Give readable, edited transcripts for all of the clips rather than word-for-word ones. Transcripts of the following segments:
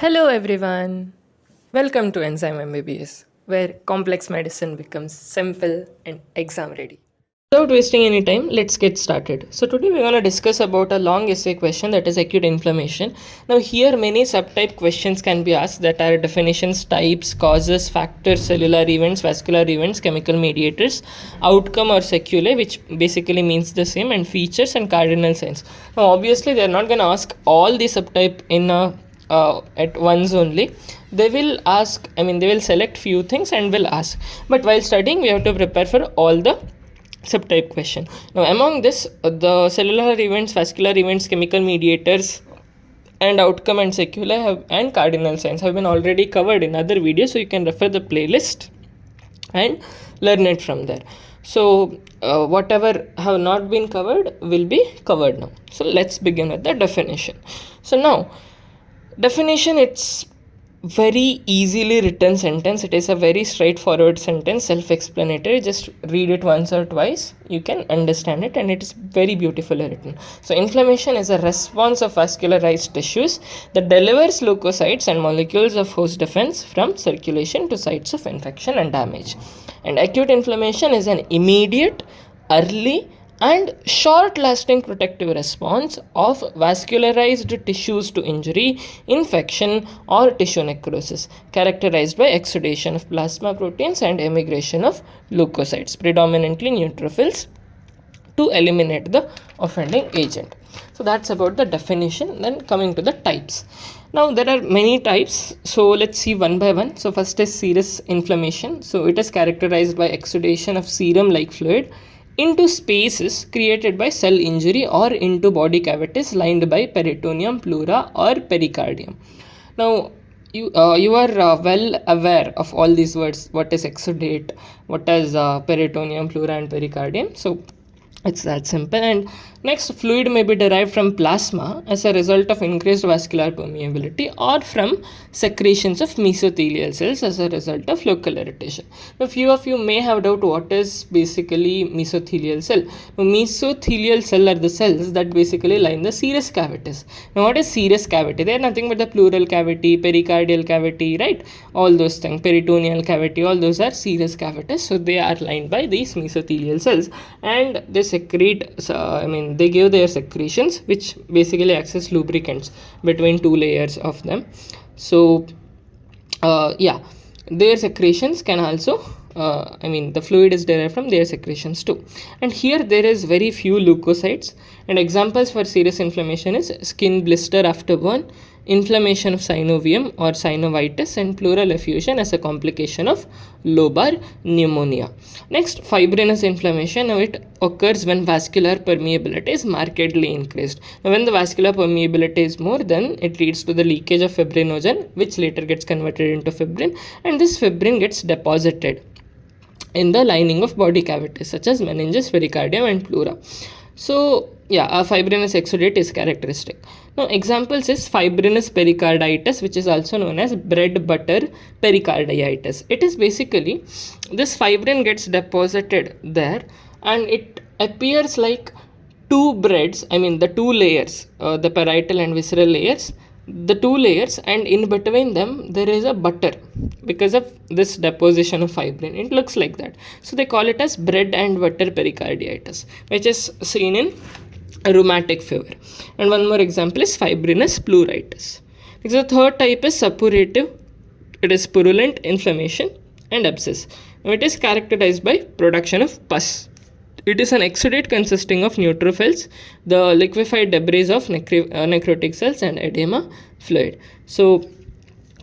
Hello everyone. Welcome to Enzyme MBBS, where complex medicine becomes simple and exam ready. Without wasting any time, let's get started. So today we're going to discuss about a long essay question, that is acute inflammation. Now here many subtype questions can be asked, that are definitions, types, causes, factors, cellular events, vascular events, chemical mediators, outcome or sequelae, which basically means the same, and features and cardinal signs. Now obviously they're not going to ask all the subtype in at once only. They will ask, they will select few things and will ask. But while studying, we have to prepare for all the subtype question. Now among this, the cellular events, vascular events, chemical mediators, and outcome and sequelae and cardinal signs have been already covered in other videos, so you can refer the playlist and learn it from there. So whatever have not been covered will be covered now. So let's begin with the definition. So now definition, it's very easily written sentence. It is a very straightforward sentence, self-explanatory. Just read it once or twice, you can understand it, and it is very beautifully written. So inflammation is a response of vascularized tissues that delivers leukocytes and molecules of host defense from circulation to sites of infection and damage. And acute inflammation is an immediate, early and short-lasting protective response of vascularized tissues to injury, infection or tissue necrosis, characterized by exudation of plasma proteins and emigration of leukocytes, predominantly neutrophils, to eliminate the offending agent. So that's about the definition. Then coming to the types. Now there are many types, so let's see one by one. So first is serous inflammation. So it is characterized by exudation of serum-like fluid into spaces created by cell injury or into body cavities lined by peritoneum, pleura or pericardium. Now you are well aware of all these words. What is exudate, what is peritoneum, pleura and pericardium. So it's that simple. And next, fluid may be derived from plasma as a result of increased vascular permeability or from secretions of mesothelial cells as a result of local irritation. Now few of you may have doubt what is basically mesothelial cell. Now mesothelial cell are the cells that basically line the serous cavities. Now what is serous cavity? They are nothing but the pleural cavity, pericardial cavity, right? All those things, peritoneal cavity, all those are serous cavities. So they are lined by these mesothelial cells, and they secrete, they give their secretions, which basically acts as lubricants between two layers of them. So their secretions can also the fluid is derived from their secretions too. And here there is very few leukocytes, and examples for serious inflammation is skin blister after burn, inflammation of synovium or synovitis, and pleural effusion as a complication of lobar pneumonia. Next, fibrinous inflammation. Now it occurs when vascular permeability is markedly increased. Now when the vascular permeability is more, then it leads to the leakage of fibrinogen, which later gets converted into fibrin, and this fibrin gets deposited in the lining of body cavities such as meninges, pericardium and pleura. So a fibrinous exudate is characteristic. Now examples is fibrinous pericarditis, which is also known as bread butter pericarditis. It is basically this fibrin gets deposited there and it appears like two breads, the two layers, the parietal and visceral layers, the two layers, and in between them there is a butter because of this deposition of fibrin. It looks like that. So they call it as bread and butter pericarditis, which is seen in rheumatic fever. And one more example is fibrinous pleuritis. The third type is suppurative. It is purulent inflammation and abscess. Now it is characterized by production of pus. It is an exudate consisting of neutrophils, the liquefied debris of necrotic cells and edema fluid. So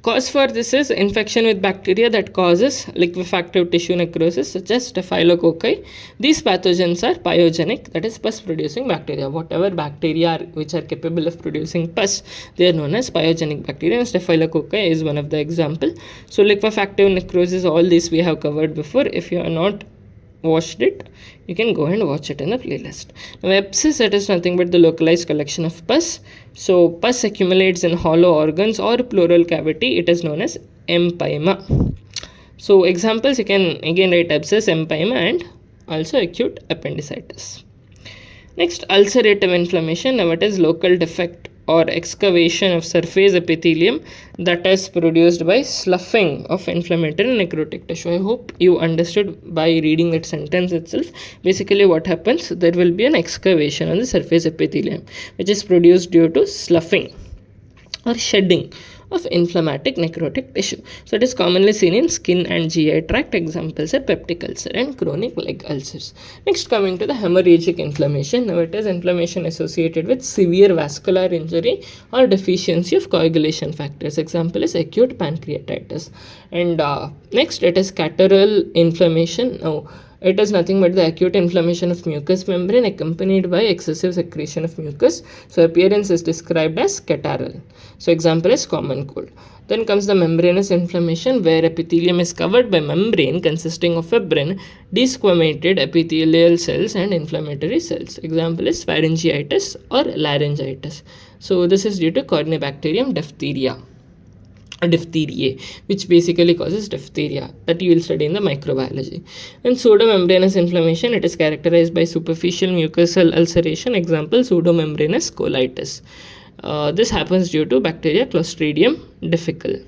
cause for this is infection with bacteria that causes liquefactive tissue necrosis such as staphylococci. These pathogens are pyogenic, that is pus producing bacteria. Whatever bacteria which are capable of producing pus, they are known as pyogenic bacteria, and staphylococci is one of the example. So liquefactive necrosis, all this we have covered before. If you are not watched it, you can go and watch it in the playlist. Now abscess, it is nothing but the localized collection of pus. So pus accumulates in hollow organs or pleural cavity. It is known as empyema. So examples, you can again write abscess, empyema and also acute appendicitis. Next, ulcerative inflammation. Now it is local defect or excavation of surface epithelium that is produced by sloughing of inflammatory necrotic tissue. I hope you understood by reading that sentence itself. Basically what happens, there will be an excavation on the surface epithelium which is produced due to sloughing or shedding of inflammatory necrotic tissue. So it is commonly seen in skin and GI tract. Examples are peptic ulcer and chronic leg ulcers. Next, coming to the hemorrhagic inflammation. Now it is inflammation associated with severe vascular injury or deficiency of coagulation factors. Example is acute pancreatitis. And next, it is catarrhal inflammation. Now it is nothing but the acute inflammation of mucous membrane accompanied by excessive secretion of mucus. So appearance is described as catarrhal. So example is common cold. Then comes the membranous inflammation, where epithelium is covered by membrane consisting of fibrin, desquamated epithelial cells and inflammatory cells. Example is pharyngitis or laryngitis. So this is due to Corynebacterium diphtheria, which basically causes diphtheria, that you will study in the microbiology. And pseudomembranous inflammation, it is characterized by superficial mucosal ulceration. Example, pseudomembranous colitis. This happens due to bacteria Clostridium difficile.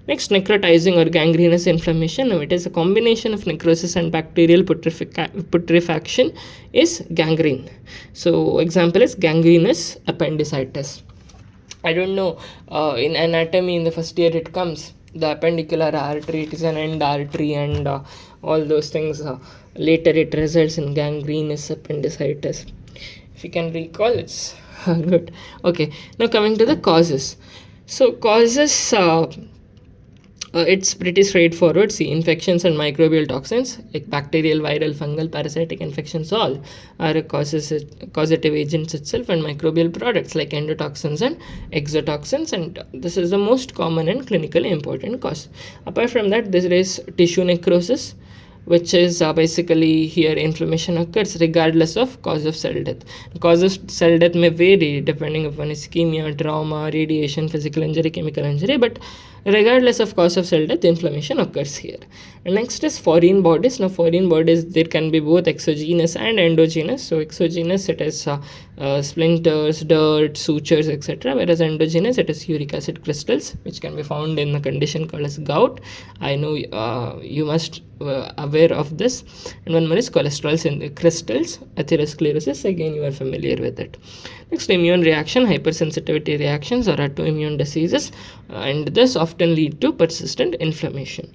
Next, necrotizing or gangrenous inflammation. Now it is a combination of necrosis and bacterial putrefaction is gangrene. So example is gangrenous appendicitis. I don't know, in anatomy in the first year it comes, the appendicular artery, it is an end artery and all those things. Later it results in gangrenous appendicitis. If you can recall, it's good. Okay, now coming to the causes. So causes, it's pretty straightforward. See, infections and microbial toxins like bacterial, viral, fungal, parasitic infections all are causative agents itself, and microbial products like endotoxins and exotoxins, and this is the most common and clinically important cause. Apart from that, there is tissue necrosis, which is basically here inflammation occurs regardless of cause of cell death. The cause of cell death may vary depending upon ischemia, trauma, radiation, physical injury, chemical injury, but regardless of cause of cell death, inflammation occurs here. And next is foreign bodies. Now foreign bodies, there can be both exogenous and endogenous. So exogenous, it is splinters, dirt, sutures, etc., whereas endogenous, it is uric acid crystals, which can be found in a condition called as gout. I know you must aware of this. And one more is cholesterol in crystals, atherosclerosis, again you are familiar with it. Next, immune reaction, hypersensitivity reactions or autoimmune diseases, and this often lead to persistent inflammation.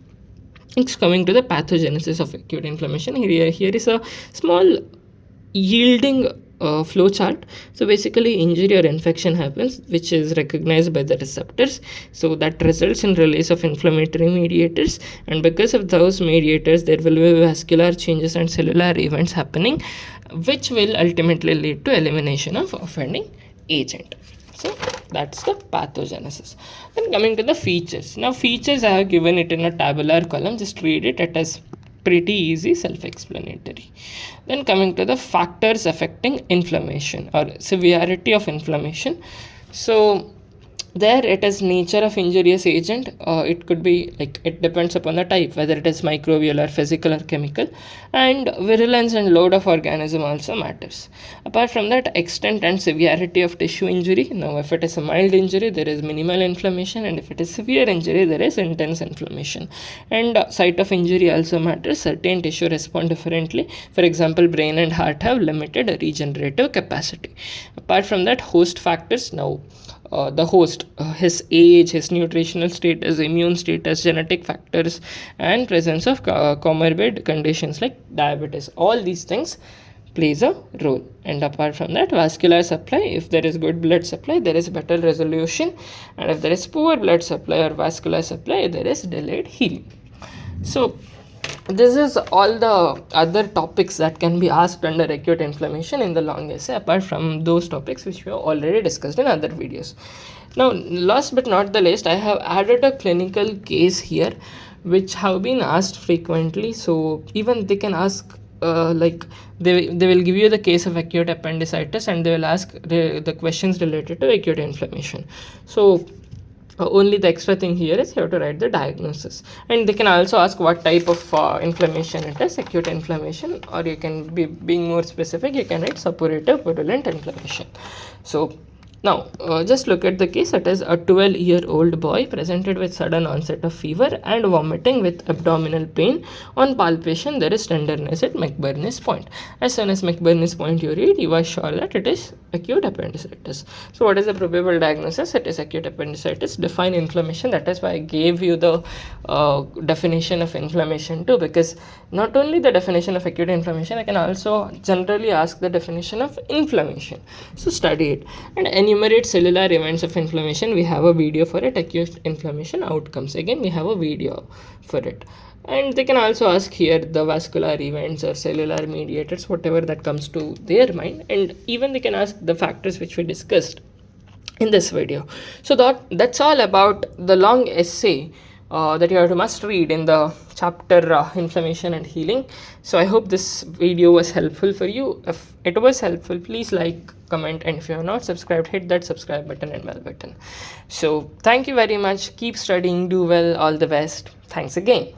Next, coming to the pathogenesis of acute inflammation, here is a small yielding flow chart. So basically injury or infection happens which is recognized by the receptors, so that results in release of inflammatory mediators, and because of those mediators there will be vascular changes and cellular events happening, which will ultimately lead to elimination of offending agent. So that's the pathogenesis. Then coming to the features. Now features, I have given it in a tabular column, just read it. It is pretty easy, self-explanatory. Then coming to the factors affecting inflammation or severity of inflammation. So there it is nature of injurious agent. It could be like, it depends upon the type, whether it is microbial or physical or chemical, and virulence and load of organism also matters. Apart from that, extent and severity of tissue injury. Now if it is a mild injury, there is minimal inflammation, and if it is severe injury, there is intense inflammation. And site of injury also matters. Certain tissue respond differently. For example, brain and heart have limited regenerative capacity. Apart from that, host factors. Now the host, his age, his nutritional status, immune status, genetic factors, and presence of comorbid conditions like diabetes, all these things plays a role. And apart from that, vascular supply, if there is good blood supply, there is better resolution, and if there is poor blood supply or vascular supply, there is delayed healing. So this is all the other topics that can be asked under acute inflammation in the long essay, apart from those topics which we have already discussed in other videos. Now, last but not the least, I have added a clinical case here which have been asked frequently. So even they can ask like they will give you the case of acute appendicitis, and they will ask the questions related to acute inflammation. So only the extra thing here is you have to write the diagnosis, and they can also ask what type of inflammation it is, acute inflammation, or you can be being more specific, you can write suppurative purulent inflammation. So Now, just look at the case. It is a 12-year-old boy presented with sudden onset of fever and vomiting with abdominal pain. On palpation, there is tenderness at McBurney's point. As soon as McBurney's point you read, you are sure that it is acute appendicitis. So, what is the probable diagnosis? It is acute appendicitis. Define inflammation. That is why I gave you the definition of inflammation too, because not only the definition of acute inflammation, I can also generally ask the definition of inflammation. So, study it and enumerate cellular events of inflammation. We have a video for it. Acute inflammation outcomes. Again, we have a video for it. And they can also ask here the vascular events or cellular mediators, whatever that comes to their mind. And even they can ask the factors which we discussed in this video. So that's all about the long essay that you have to must read in the chapter inflammation and healing. So I hope this video was helpful for you. If it was helpful, please like, comment, and if you have not subscribed, hit that subscribe button and bell button. So thank you very much. Keep studying, do well, all the best. Thanks again.